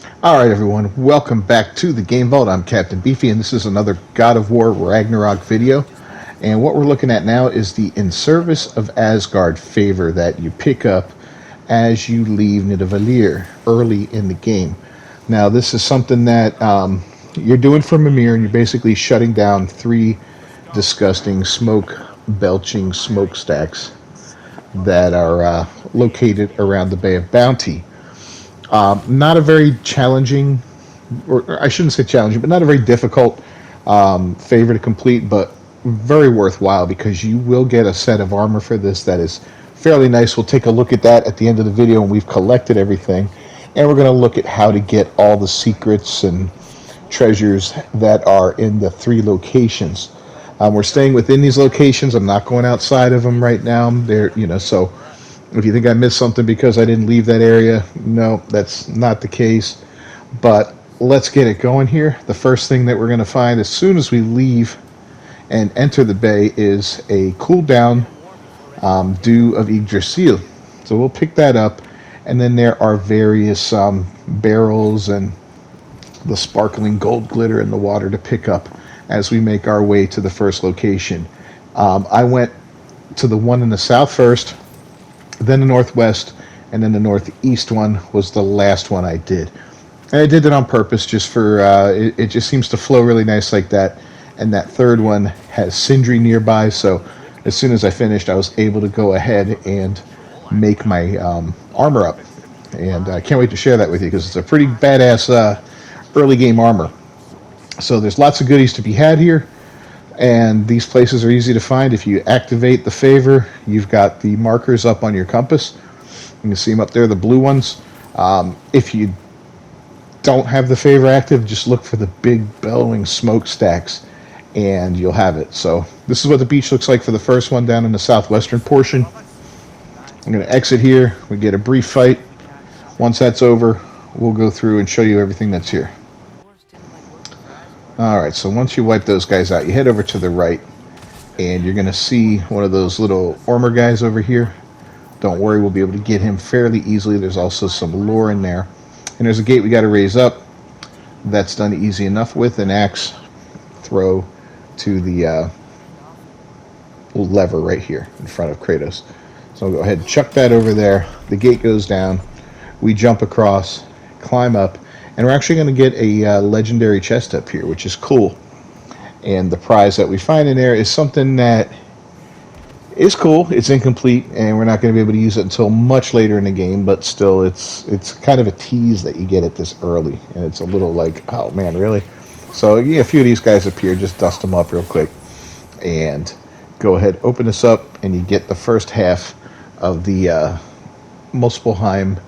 Alright everyone, welcome back to the Game Vault. I'm Captain Beefy and this is another God of War Ragnarok video. And what we're looking at now is the In Service of Asgard favor that you pick up as you leave Nidalviller early in the game. Now this is something that you're doing from Mimir, and you're basically shutting down three disgusting smoke belching smokestacks that are located around the Bay of Bounty. Not a very challenging, or I shouldn't say challenging, but not a very difficult favor to complete, but very worthwhile because you will get a set of armor for this that is fairly nice. We'll take a look at that at the end of the video when we've collected everything, and we're going to look at how to get all the secrets and treasures that are in the three locations. We're staying within these locations. I'm not going outside of them right now. So if you think I missed something because I didn't leave that area, no, that's not the case. But let's get it going here. The first thing that we're going to find as soon as we leave and enter the bay is a cooldown dew of Yggdrasil. So we'll pick that up, and then there are various barrels and the sparkling gold glitter in the water to pick up as we make our way to the first location. I went to the one in the south first, then the northwest, and then the northeast one was the last one I did. And I did it on purpose just for, it just seems to flow really nice like that. And that third one has Sindri nearby, so as soon as I finished, I was able to go ahead and make my armor up. And I can't wait to share that with you because it's a pretty badass early game armor. So there's lots of goodies to be had here. And these places are easy to find. If you activate the favor, you've got the markers up on your compass. You can see them up there, the blue ones. If you don't have the favor active, just look for the big bellowing smokestacks and you'll have it. So this is what the beach looks like for the first one down in the southwestern portion. I'm going to exit here. We get a brief fight. Once that's over, we'll go through and show you everything that's here. Alright, so once you wipe those guys out, you head over to the right, and you're going to see one of those little armor guys over here. Don't worry, we'll be able to get him fairly easily. There's also some lore in there. And there's a gate we got to raise up. That's done easy enough with an axe throw to the lever right here in front of Kratos. So I'll go ahead and chuck that over there. The gate goes down. We jump across, climb up, and we're actually going to get a legendary chest up here, which is cool. And the prize that we find in there is something that is cool. It's incomplete, and we're not going to be able to use it until much later in the game, but still, it's kind of a tease that you get it this early. And it's a little like, oh man, really? So yeah, a few of these guys appear. Just dust them up real quick. And go ahead, open this up, and you get the first half of the Muspelheim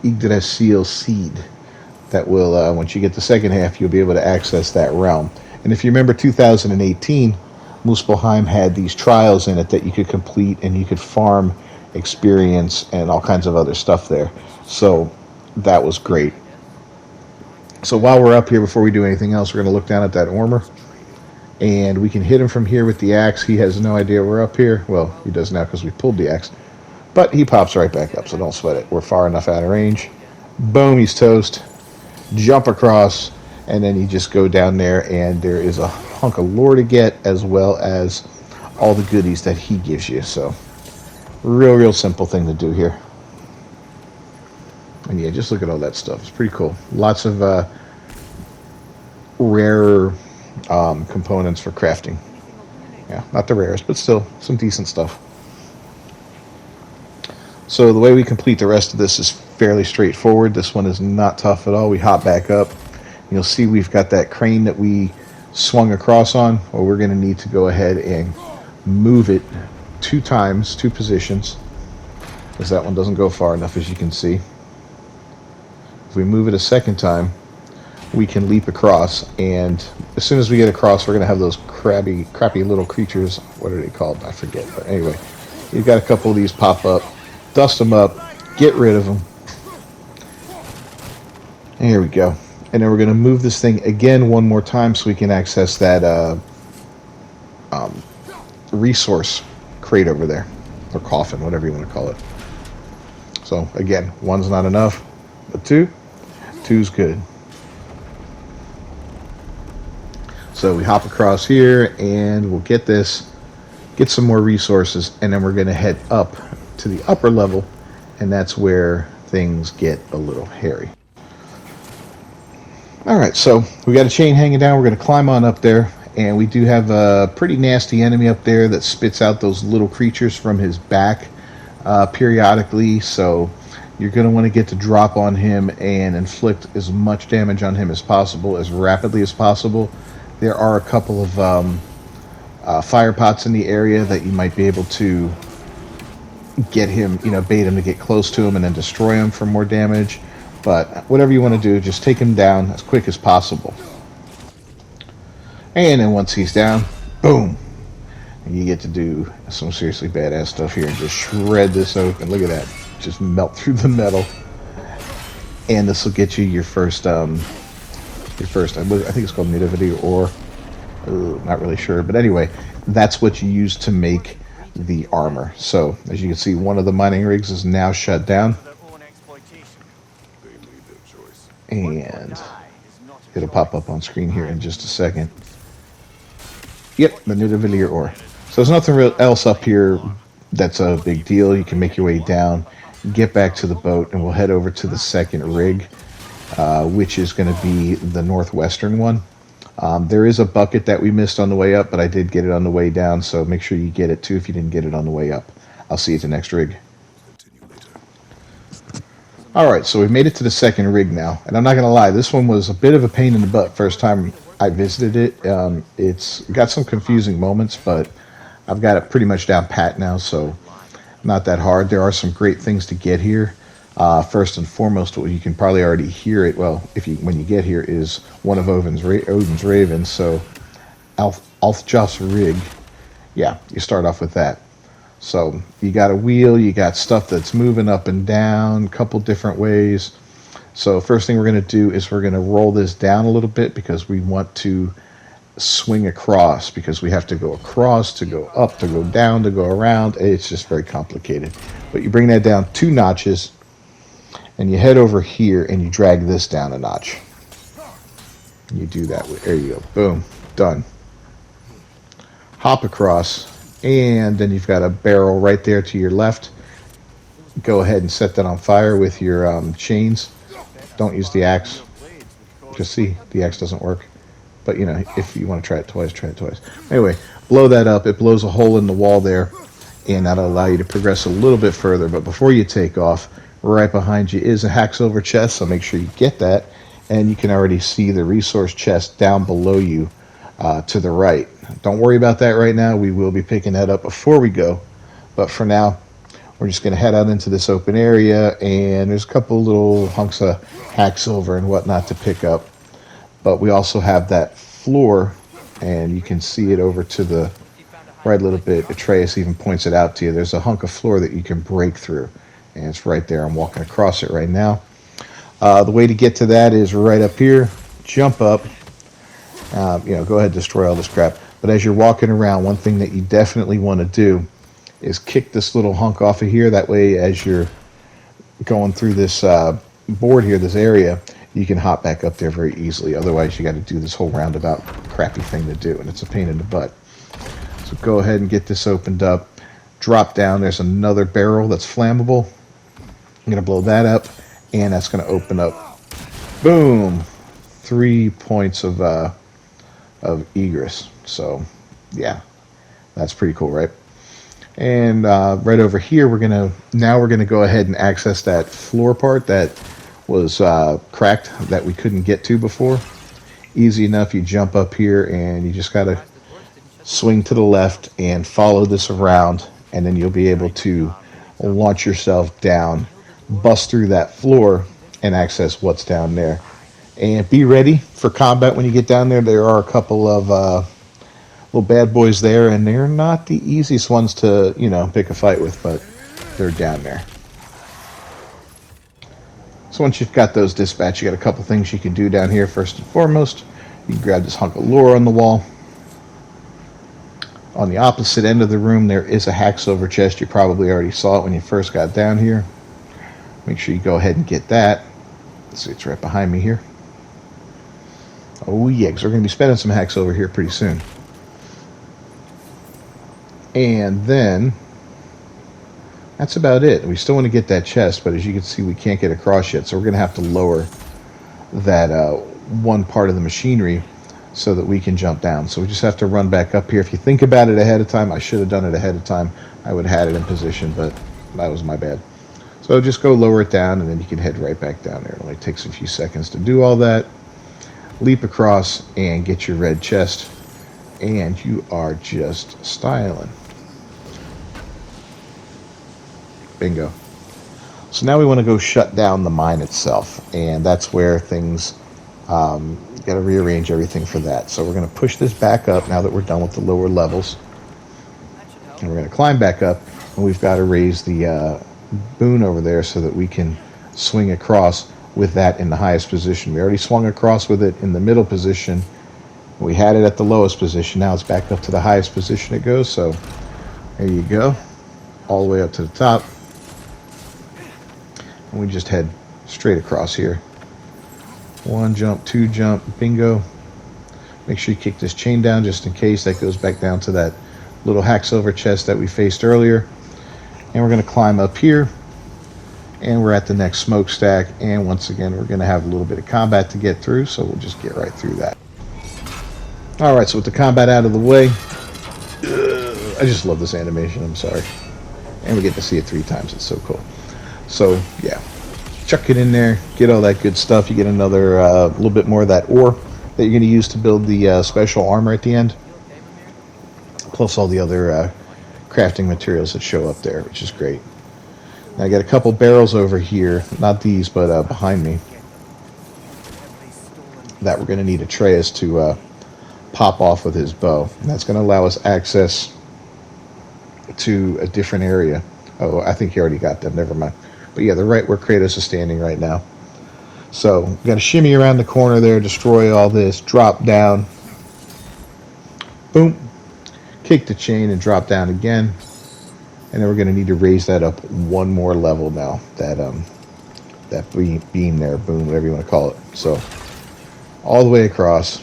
Yggdrasil seed. That will, once you get the second half, you'll be able to access that realm. And if you remember 2018, Muspelheim had these trials in it that you could complete, and you could farm experience and all kinds of other stuff there. So that was great. So while we're up here, before we do anything else, we're going to look down at that armor. And we can hit him from here with the axe. He has no idea we're up here. Well, he does now because we pulled the axe. But he pops right back up, so don't sweat it. We're far enough out of range. Boom, he's toast. Jump across, and then you just go down there, and there is a hunk of lore to get, as well as all the goodies that he gives you. So real simple thing to do here. And yeah, just look at all that stuff. It's pretty cool. Lots of rarer components for crafting. Yeah, not the rarest, but still some decent stuff. So the way we complete the rest of this is fairly straightforward. This one is not tough at all. We hop back up. You'll see we've got that crane that we swung across on. Well, we're going to need to go ahead and move it 2 times, 2 positions, because that one doesn't go far enough, as you can see. If we move it a second time, we can leap across, and as soon as we get across, we're going to have those crappy little creatures. What are they called? I forget. But anyway, you've got a couple of these pop up. Dust them up, get rid of them. And here we go. And then we're going to move this thing again one more time so we can access that resource crate over there. Or coffin, whatever you want to call it. So again, 1's not enough, but 2. Two's good. So we hop across here and we'll get this, get some more resources, and then we're going to head up to the upper level, and that's where things get a little hairy. Alright, so we got a chain hanging down. We're going to climb on up there, and we do have a pretty nasty enemy up there that spits out those little creatures from his back periodically, so you're going to want to get to drop on him and inflict as much damage on him as possible, as rapidly as possible. There are a couple of fire pots in the area that you might be able to get him, bait him to get close to him and then destroy him for more damage. But whatever you want to do, just take him down as quick as possible. And then once he's down, boom, and you get to do some seriously badass stuff here and just shred this open. Look at that, just melt through the metal. And this will get you your first, I think it's called Nidalviller, or not really sure, but anyway, that's what you use to make the armor. So as you can see, one of the mining rigs is now shut down, and it'll pop up on screen here in just a second. Yep, the Nidalviller ore. So there's nothing else up here that's a big deal. You can make your way down, get back to the boat, and we'll head over to the second rig, which is going to be the northwestern one. There is a bucket that we missed on the way up, but I did get it on the way down, so make sure you get it too if you didn't get it on the way up. I'll see you at the next rig. Alright, so we've made it to the second rig now, and I'm not going to lie, this one was a bit of a pain in the butt first time I visited it. It's got some confusing moments, but I've got it pretty much down pat now, so not that hard. There are some great things to get here. First and foremost, well, you can probably already hear it, well, when you get here, is one of Odin's ravens, so Alfjot's rig. Yeah, you start off with that. So you got a wheel, you got stuff that's moving up and down, a couple different ways. So first thing we're going to do is we're going to roll this down a little bit because we want to swing across, because we have to go across, to go up, to go down, to go around. It's just very complicated. But you bring that down 2 notches, and you head over here and you drag this down a notch. You do that. There you go. Boom. Done. Hop across. And then you've got a barrel right there to your left. Go ahead and set that on fire with your chains. Don't use the axe. Just see, the axe doesn't work. But, if you want to try it twice, try it twice. Anyway, blow that up. It blows a hole in the wall there, and that'll allow you to progress a little bit further. But before you take off, right behind you is a hacksilver chest, so make sure you get that. And you can already see the resource chest down below you to the right. Don't worry about that right now. We will be picking that up before we go. But for now, we're just going to head out into this open area, and there's a couple little hunks of hacksilver and whatnot to pick up. But we also have that floor, and you can see it over to the right a little bit. Atreus even points it out to you. There's a hunk of floor that you can break through, and it's right there. I'm walking across it right now. The way to get to that is right up here. Jump up. Go ahead, destroy all this crap. But as you're walking around, one thing that you definitely want to do is kick this little hunk off of here. That way, as you're going through this board here, this area, you can hop back up there very easily. Otherwise, you got to do this whole roundabout crappy thing to do, and it's a pain in the butt. So go ahead and get this opened up. Drop down. There's another barrel that's flammable. I'm going to blow that up, and that's going to open up. Boom! 3 points of egress. So, yeah, that's pretty cool, right? And right over here, we're gonna go ahead and access that floor part that was cracked that we couldn't get to before. Easy enough. You jump up here and you just gotta swing to the left and follow this around, and then you'll be able to launch yourself down, bust through that floor, and access what's down there. And be ready for combat when you get down there. There are a couple of little bad boys there, and they're not the easiest ones to, pick a fight with, but they're down there. So once you've got those dispatched, you got a couple things you can do down here. First and foremost, you can grab this hunk of lore on the wall. On the opposite end of the room, there is a hacksilver chest. You probably already saw it when you first got down here. Make sure you go ahead and get that. Let's see, it's right behind me here. Oh yeah, because we're going to be spending some hacks over here pretty soon. And then that's about it. We still want to get that chest, but as you can see, we can't get across yet. So we're going to have to lower that one part of the machinery so that we can jump down. So we just have to run back up here. If you think about it ahead of time, I should have done it ahead of time. I would have had it in position, but that was my bad. So just go lower it down, and then you can head right back down there. It only takes a few seconds to do all that. Leap across and get your red chest, and you are just styling. Bingo. So now we want to go shut down the mine itself, and that's where things got to rearrange everything for that. So we're going to push this back up now that we're done with the lower levels, and we're going to climb back up, and we've got to raise the boon over there so that we can swing across with that in the highest position. We already swung across with it in the middle position. We had it at the lowest position. Now it's back up to the highest position it goes. So there you go, all the way up to the top. And we just head straight across here. One jump, two jump, bingo. Make sure you kick this chain down just in case. That goes back down to that little hack silver chest that we faced earlier. And we're going to climb up here. And we're at the next smokestack. And once again, we're going to have a little bit of combat to get through. So we'll just get right through that. Alright, so with the combat out of the way, I just love this animation, I'm sorry. And we get to see it 3 times, it's so cool. So, yeah, chuck it in there, get all that good stuff. You get another little bit more of that ore that you're going to use to build the special armor at the end. Plus all the other crafting materials that show up there, which is great. Now I got a couple barrels over here, not these, but behind me, that we're going to need Atreus to pop off with his bow. And that's going to allow us access to a different area. Oh, I think he already got them, never mind. But yeah, they're right where Kratos is standing right now. So we've got to shimmy around the corner there, destroy all this, drop down, boom, kick the chain and drop down again. And then we're going to need to raise that up one more level now, that beam there, boom, whatever you want to call it. So all the way across.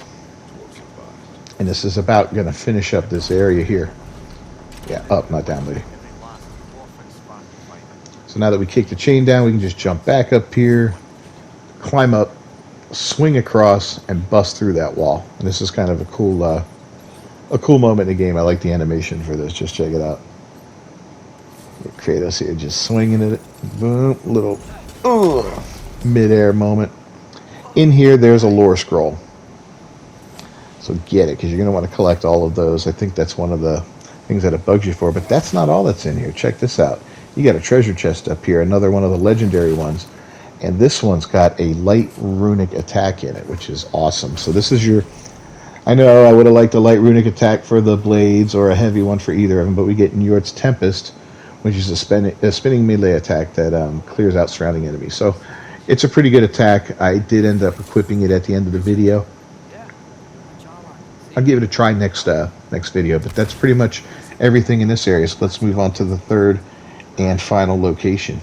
And this is about going to finish up this area here. Yeah, up, not down, buddy. So now that we kick the chain down, we can just jump back up here, climb up, swing across, and bust through that wall. And this is kind of a cool moment in the game. I like the animation for this. Just check it out. Kratos here just swinging it. Boom, little mid-air moment. In here, there's a lore scroll. So get it, because you're going to want to collect all of those. I think that's one of the things that it bugs you for. But that's not all that's in here. Check this out. You got a treasure chest up here, another one of the legendary ones. And this one's got a light runic attack in it, which is awesome. So this is your... I know I would have liked a light runic attack for the blades or a heavy one for either of them, but we get Njord's Tempest, which is a spinning melee attack that clears out surrounding enemies. So it's a pretty good attack. I did end up equipping it at the end of the video. I'll give it a try next video, but that's pretty much everything in this area. So let's move on to the third and final location.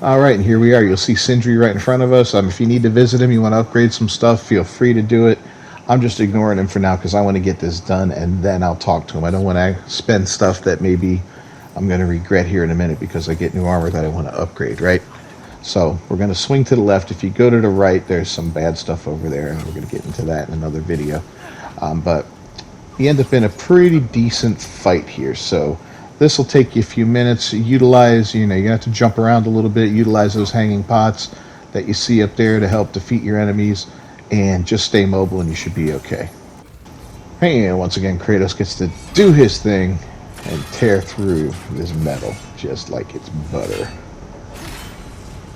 Alright, and here we are. You'll see Sindri right in front of us. If you need to visit him, you want to upgrade some stuff, feel free to do it. I'm just ignoring him for now because I want to get this done and then I'll talk to him. I don't want to spend stuff that maybe I'm going to regret here in a minute because I get new armor that I want to upgrade, right? So we're going to swing to the left. If you go to the right, there's some bad stuff over there, and we're going to get into that in another video. But you end up in a pretty decent fight here. So this will take you a few minutes. Utilize, you're going to have to jump around a little bit. Utilize those hanging pots that you see up there to help defeat your enemies. And just stay mobile and you should be okay. And once again, Kratos gets to do his thing and tear through this metal just like it's butter.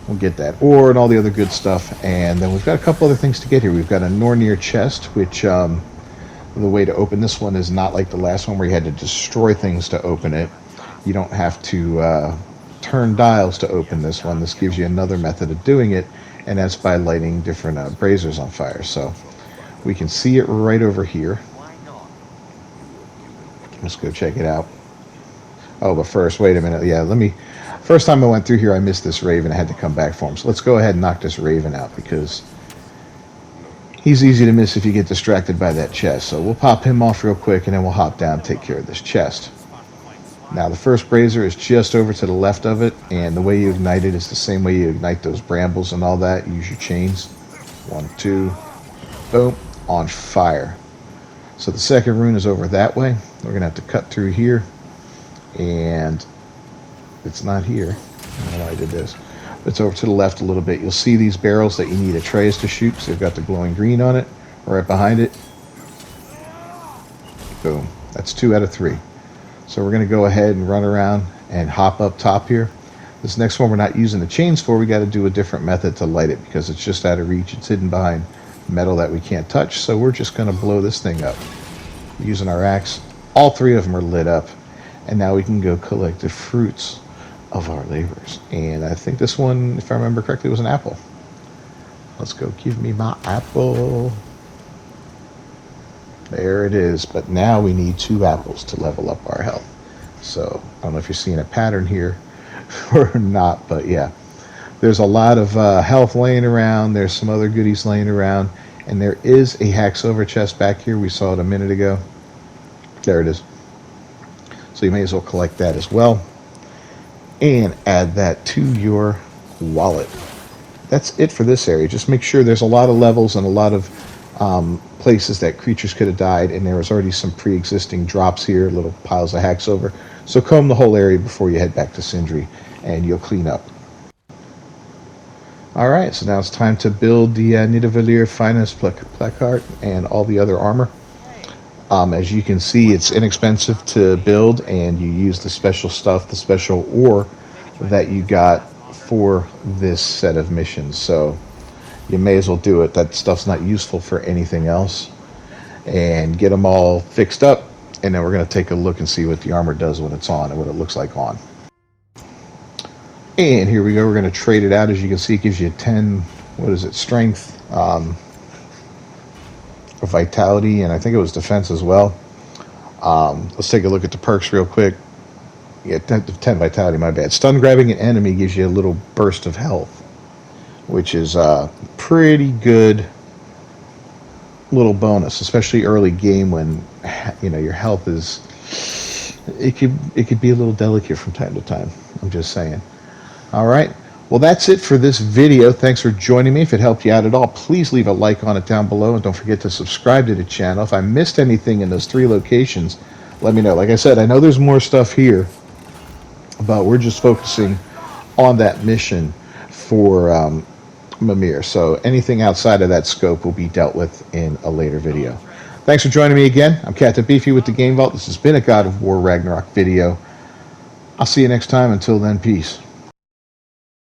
We'll get that ore and all the other good stuff. And then we've got a couple other things to get here. We've got a Nornir chest, which the way to open this one is not like the last one where you had to destroy things to open it. You don't have to turn dials to open this one. This gives you another method of doing it, and that's by lighting different braziers on fire. So we can see it right over here. Let's go check it out. Oh, but first, wait a minute. Yeah, First time I went through here, I missed this Raven. I had to come back for him. So let's go ahead and knock this Raven out because he's easy to miss if you get distracted by that chest. So we'll pop him off real quick, and then we'll hop down and take care of this chest. Now, the first brazier is just over to the left of it, and the way you ignite it is the same way you ignite those brambles and all that. Use your chains. 1, 2, boom, on fire. So the second rune is over that way. We're going to have to cut through here, and it's not here. I don't know why I did this. It's over to the left a little bit. You'll see these barrels that you need Atreus to shoot, so they've got the glowing green on it, right behind it. Boom. That's 2 out of 3. So we're going to go ahead and run around and hop up top here. This next one we're not using the chains for. We got to do a different method to light it because it's just out of reach. It's hidden behind metal that we can't touch. So we're just going to blow this thing up using our axe. All 3 of them are lit up. And now we can go collect the fruits of our labors. And I think this one, if I remember correctly, was an apple. Let's go. Give me my apple. There it is. But now we need 2 apples to level up our health. So I don't know if you're seeing a pattern here or not, but yeah. There's a lot of health laying around. There's some other goodies laying around. And there is a hacksilver chest back here. We saw it a minute ago. There it is. So you may as well collect that as well. And add that to your wallet. That's it for this area. Just make sure there's a lot of levels and a lot of places that creatures could have died, and there was already some pre-existing drops here, little piles of hacksilver. So comb the whole area before you head back to Sindri, and you'll clean up. Alright, so now it's time to build the Nidalviller finest placard and all the other armor. As you can see, it's inexpensive to build, and you use the special stuff, the special ore that you got for this set of missions. So you may as well do it. That stuff's not useful for anything else. And get them all fixed up, and then we're going to take a look and see what the armor does when it's on and what it looks like on. And here we go. We're going to trade it out. As you can see, it gives you 10, what is it, strength, vitality, and I think it was defense as well. Let's take a look at the perks real quick. Yeah, 10 vitality, my bad. Stun grabbing an enemy gives you a little burst of health, which is a pretty good little bonus, especially early game when your health is, it could be a little delicate from time to time. I'm just saying. All right. Well, that's it for this video. Thanks for joining me. If it helped you out at all, please leave a like on it down below, and don't forget to subscribe to the channel. If I missed anything in those 3 locations, let me know. Like I said, I know there's more stuff here, but we're just focusing on that mission for Mimir. So anything outside of that scope will be dealt with in a later video. Thanks for joining me again. I'm Captain Beefy with the Game Vault. This has been a God of War Ragnarok video. I'll see you next time. Until then, peace.